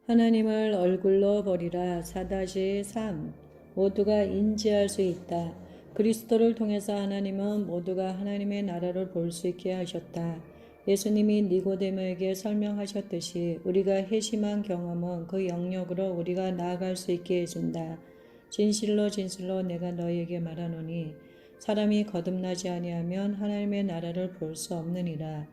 하나님을 얼굴로 보리라. 4-3 모두가 인지할 수 있다. 그리스도를 통해서 하나님은 모두가 하나님의 나라를 볼 수 있게 하셨다. 예수님이 니고데모에게 설명하셨듯이 우리가 회심한 경험은 그 영역으로 우리가 나아갈 수 있게 해준다. 진실로 진실로 내가 너희에게 말하노니 사람이 거듭나지 아니하면 하나님의 나라를 볼 수 없느니라.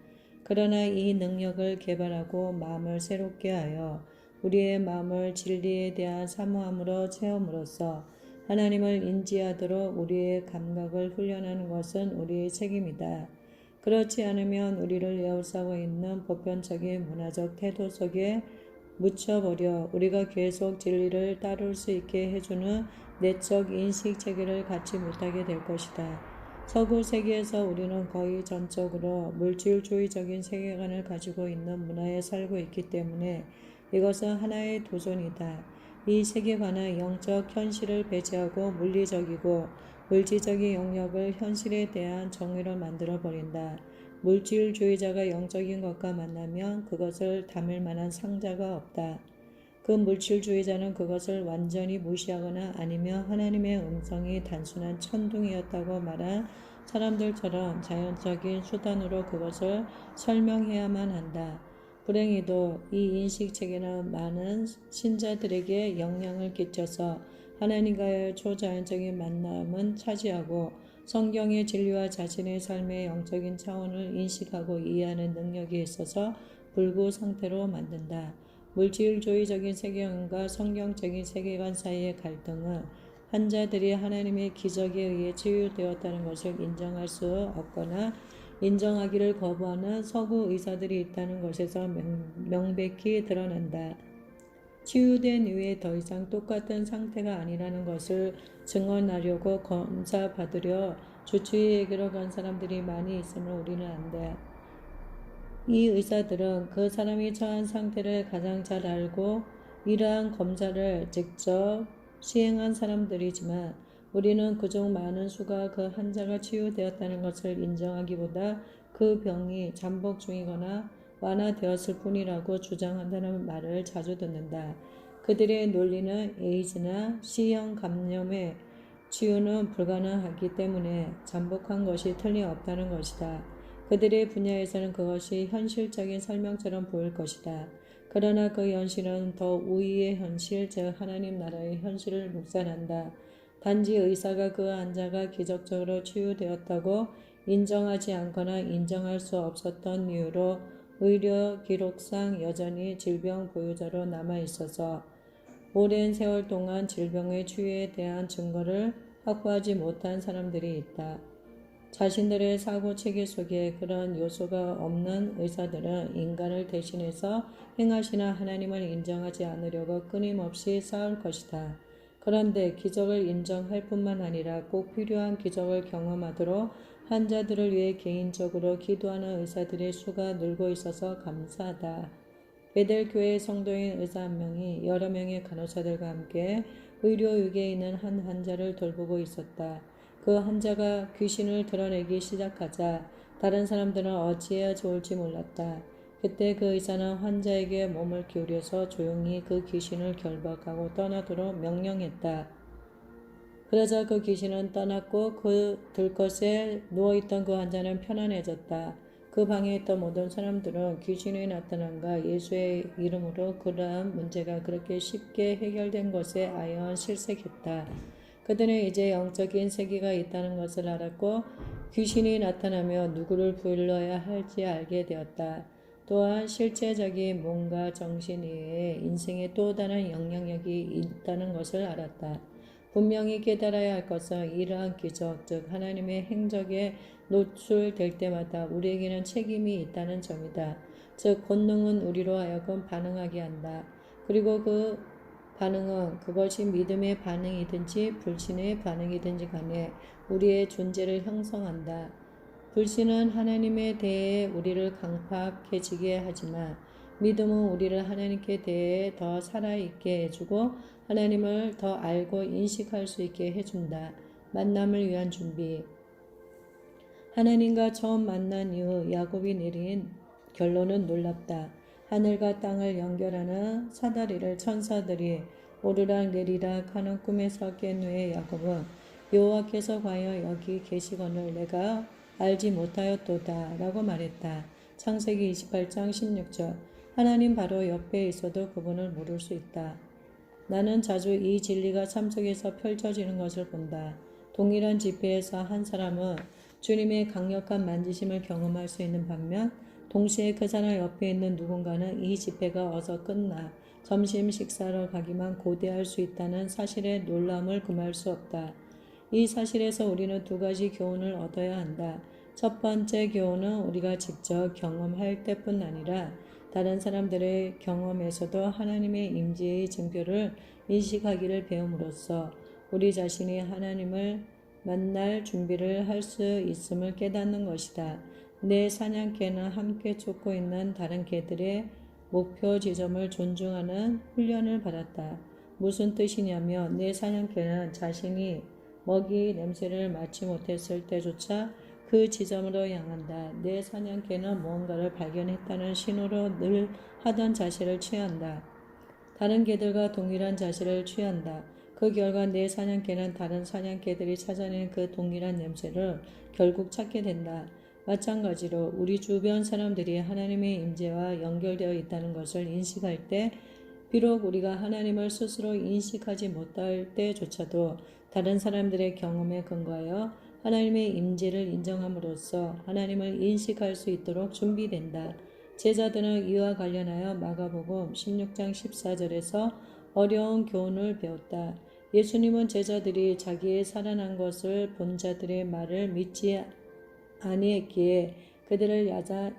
그러나 이 능력을 개발하고 마음을 새롭게 하여 우리의 마음을 진리에 대한 사모함으로 채움으로써 하나님을 인지하도록 우리의 감각을 훈련하는 것은 우리의 책임이다. 그렇지 않으면 우리를 에워싸고 있는 보편적인 문화적 태도 속에 묻혀버려 우리가 계속 진리를 따를 수 있게 해주는 내적 인식 체계를 갖지 못하게 될 것이다. 서구 세계에서 우리는 거의 전적으로 물질주의적인 세계관을 가지고 있는 문화에 살고 있기 때문에 이것은 하나의 도전이다. 이 세계관은 영적 현실을 배제하고 물리적이고 물질적인 영역을 현실에 대한 정의로 만들어버린다. 물질주의자가 영적인 것과 만나면 그것을 담을 만한 상자가 없다. 그 물질주의자는 그것을 완전히 무시하거나 아니면 하나님의 음성이 단순한 천둥이었다고 말한 사람들처럼 자연적인 수단으로 그것을 설명해야만 한다. 불행히도 이 인식체계는 많은 신자들에게 영향을 끼쳐서 하나님과의 초자연적인 만남은 차지하고 성경의 진리와 자신의 삶의 영적인 차원을 인식하고 이해하는 능력이 있어서 불구 상태로 만든다. 물질주의적인 세계관과 성경적인 세계관 사이의 갈등은 환자들이 하나님의 기적에 의해 치유되었다는 것을 인정할 수 없거나 인정하기를 거부하는 서구 의사들이 있다는 것에서 명백히 드러난다. 치유된 이후에 더 이상 똑같은 상태가 아니라는 것을 증언하려고 검사받으려 주치의에게로 간 사람들이 많이 있으므로 우리는 안다. 이 의사들은 그 사람이 처한 상태를 가장 잘 알고 이러한 검사를 직접 시행한 사람들이지만 우리는 그중 많은 수가 그 환자가 치유되었다는 것을 인정하기보다 그 병이 잠복 중이거나 완화되었을 뿐이라고 주장한다는 말을 자주 듣는다. 그들의 논리는 에이즈나 C형 감염의 치유는 불가능하기 때문에 잠복한 것이 틀림없다는 것이다. 그들의 분야에서는 그것이 현실적인 설명처럼 보일 것이다. 그러나 그 현실은 더 우위의 현실, 즉 하나님 나라의 현실을 묵살한다. 단지 의사가 그 환자가 기적적으로 치유되었다고 인정하지 않거나 인정할 수 없었던 이유로 의료 기록상 여전히 질병 보유자로 남아있어서 오랜 세월 동안 질병의 치유에 대한 증거를 확보하지 못한 사람들이 있다. 자신들의 사고체계 속에 그런 요소가 없는 의사들은 인간을 대신해서 행하시는 하나님을 인정하지 않으려고 끊임없이 싸울 것이다. 그런데 기적을 인정할 뿐만 아니라 꼭 필요한 기적을 경험하도록 환자들을 위해 개인적으로 기도하는 의사들의 수가 늘고 있어서 감사하다. 베델교회 성도인 의사 한 명이 여러 명의 간호사들과 함께 의료육에 있는 한 환자를 돌보고 있었다. 그 환자가 귀신을 드러내기 시작하자 다른 사람들은 어찌해야 좋을지 몰랐다. 그때 그 의사는 환자에게 몸을 기울여서 조용히 그 귀신을 결박하고 떠나도록 명령했다. 그러자 그 귀신은 떠났고 그 들것에 누워있던 그 환자는 편안해졌다. 그 방에 있던 모든 사람들은 귀신이 나타난가 예수의 이름으로 그러한 문제가 그렇게 쉽게 해결된 것에 아연 실색했다. 그들은 이제 영적인 세계가 있다는 것을 알았고 귀신이 나타나며 누구를 불러야 할지 알게 되었다. 또한 실제적인 몸과 정신 이외에 인생에 또 다른 영향력이 있다는 것을 알았다. 분명히 깨달아야 할 것은 이러한 기적, 즉 하나님의 행적에 노출될 때마다 우리에게는 책임이 있다는 점이다. 즉 본능은 우리로 하여금 반응하게 한다. 그리고 그 반응은 그것이 믿음의 반응이든지 불신의 반응이든지 간에 우리의 존재를 형성한다. 불신은 하나님에 대해 우리를 강팍해지게 하지만 믿음은 우리를 하나님께 대해 더 살아있게 해주고 하나님을 더 알고 인식할 수 있게 해준다. 만남을 위한 준비. 하나님과 처음 만난 이후 야곱이 내린 결론은 놀랍다. 하늘과 땅을 연결하는 사다리를 천사들이 오르락 내리락 하는 꿈에서 깬 후에 야곱은 여호와께서 과연 여기 계시거늘 내가 알지 못하였도다 라고 말했다. 창세기 28장 16절. 하나님 바로 옆에 있어도 그분을 모를 수 있다. 나는 자주 이 진리가 삶 속에서 펼쳐지는 것을 본다. 동일한 집회에서 한 사람은 주님의 강력한 만지심을 경험할 수 있는 반면 동시에 그 사람 옆에 있는 누군가는 이 집회가 어서 끝나 점심 식사로 가기만 고대할 수 있다는 사실에 놀람을 금할 수 없다. 이 사실에서 우리는 두 가지 교훈을 얻어야 한다. 첫 번째 교훈은 우리가 직접 경험할 때뿐 아니라 다른 사람들의 경험에서도 하나님의 임재의 증표를 인식하기를 배움으로써 우리 자신이 하나님을 만날 준비를 할 수 있음을 깨닫는 것이다. 내 사냥개는 함께 쫓고 있는 다른 개들의 목표 지점을 존중하는 훈련을 받았다. 무슨 뜻이냐며 내 사냥개는 자신이 먹이 냄새를 맡지 못했을 때조차 그 지점으로 향한다. 내 사냥개는 무언가를 발견했다는 신호로 늘 하던 자세를 취한다. 다른 개들과 동일한 자세를 취한다. 그 결과 내 사냥개는 다른 사냥개들이 찾아낸 그 동일한 냄새를 결국 찾게 된다. 마찬가지로 우리 주변 사람들이 하나님의 임재와 연결되어 있다는 것을 인식할 때 비록 우리가 하나님을 스스로 인식하지 못할 때조차도 다른 사람들의 경험에 근거하여 하나님의 임재를 인정함으로써 하나님을 인식할 수 있도록 준비된다. 제자들은 이와 관련하여 마가복음 16장 14절에서 어려운 교훈을 배웠다. 예수님은 제자들이 자기의 살아난 것을 본 자들의 말을 믿지 아니했기에 그들을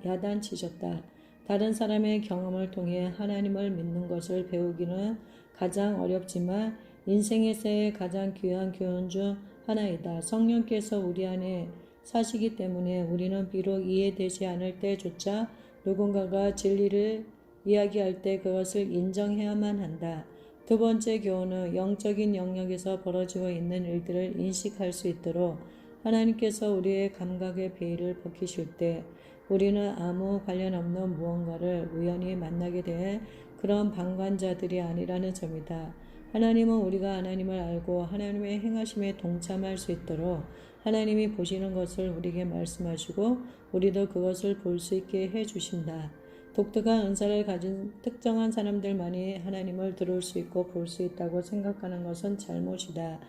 야단치셨다. 다른 사람의 경험을 통해 하나님을 믿는 것을 배우기는 가장 어렵지만 인생에서의 가장 귀한 교훈 중 하나이다. 성령께서 우리 안에 사시기 때문에 우리는 비록 이해되지 않을 때조차 누군가가 진리를 이야기할 때 그것을 인정해야만 한다. 두 번째 교훈은 영적인 영역에서 벌어지고 있는 일들을 인식할 수 있도록 하나님께서 우리의 감각의 베일을 벗기실 때 우리는 아무 관련 없는 무언가를 우연히 만나게 될 그런 방관자들이 아니라는 점이다. 하나님은 우리가 하나님을 알고 하나님의 행하심에 동참할 수 있도록 하나님이 보시는 것을 우리에게 말씀하시고 우리도 그것을 볼 수 있게 해주신다. 독특한 은사를 가진 특정한 사람들만이 하나님을 들을 수 있고 볼 수 있다고 생각하는 것은 잘못이다.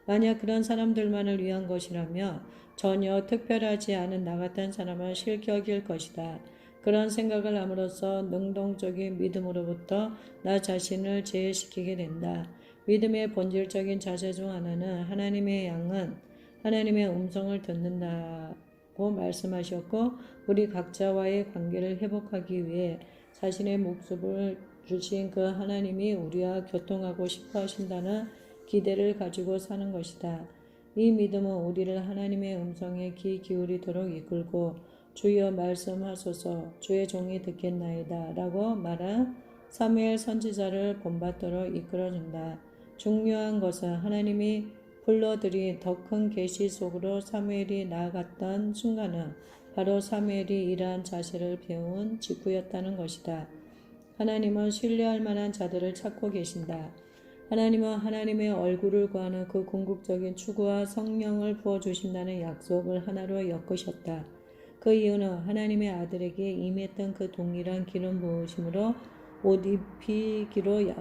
만약 그런 사람들만을 위한 것이라며 전혀 특별하지 않은 나 같은 사람을 싫게 여길 것이다. 그런 생각을 함으로써 능동적인 믿음으로부터 나 자신을 제외시키게 된다. 믿음의 본질적인 자세 중 하나는 하나님의 양은 하나님의 음성을 듣는다고 말씀하셨고 우리 각자와의 관계를 회복하기 위해 자신의 목숨을 주신 그 하나님이 우리와 교통하고 싶어 하신다는 기대를 가지고 사는 것이다. 이 믿음은 우리를 하나님의 음성에 귀 기울이도록 이끌고 주여 말씀하소서 주의 종이 듣겠나이다 라고 말한 사무엘 선지자를 본받도록 이끌어준다. 중요한 것은 하나님이 불러들인 더 큰 계시 속으로 사무엘이 나아갔던 순간은 바로 사무엘이 이러한 자세를 배운 직후였다는 것이다. 하나님은 신뢰할 만한 자들을 찾고 계신다. 하나님은 하나님의 얼굴을 구하는 그 궁극적인 추구와 성령을 부어주신다는 약속을 하나로 엮으셨다. 그 이유는 하나님의 아들에게 임했던 그 동일한 기름 부으심으로 옷 입히기로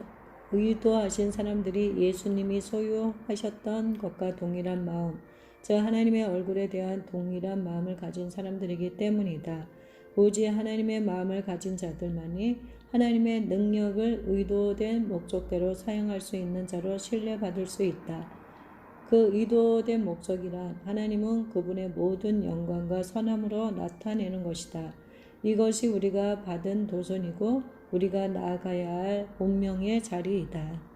의도하신 사람들이 예수님이 소유하셨던 것과 동일한 마음, 즉 하나님의 얼굴에 대한 동일한 마음을 가진 사람들이기 때문이다. 오직 하나님의 마음을 가진 자들만이 하나님의 능력을 의도된 목적대로 사용할 수 있는 자로 신뢰받을 수 있다. 그 의도된 목적이란 하나님은 그분의 모든 영광과 선함으로 나타내는 것이다. 이것이 우리가 받은 도전이고 우리가 나아가야 할 운명의 자리이다.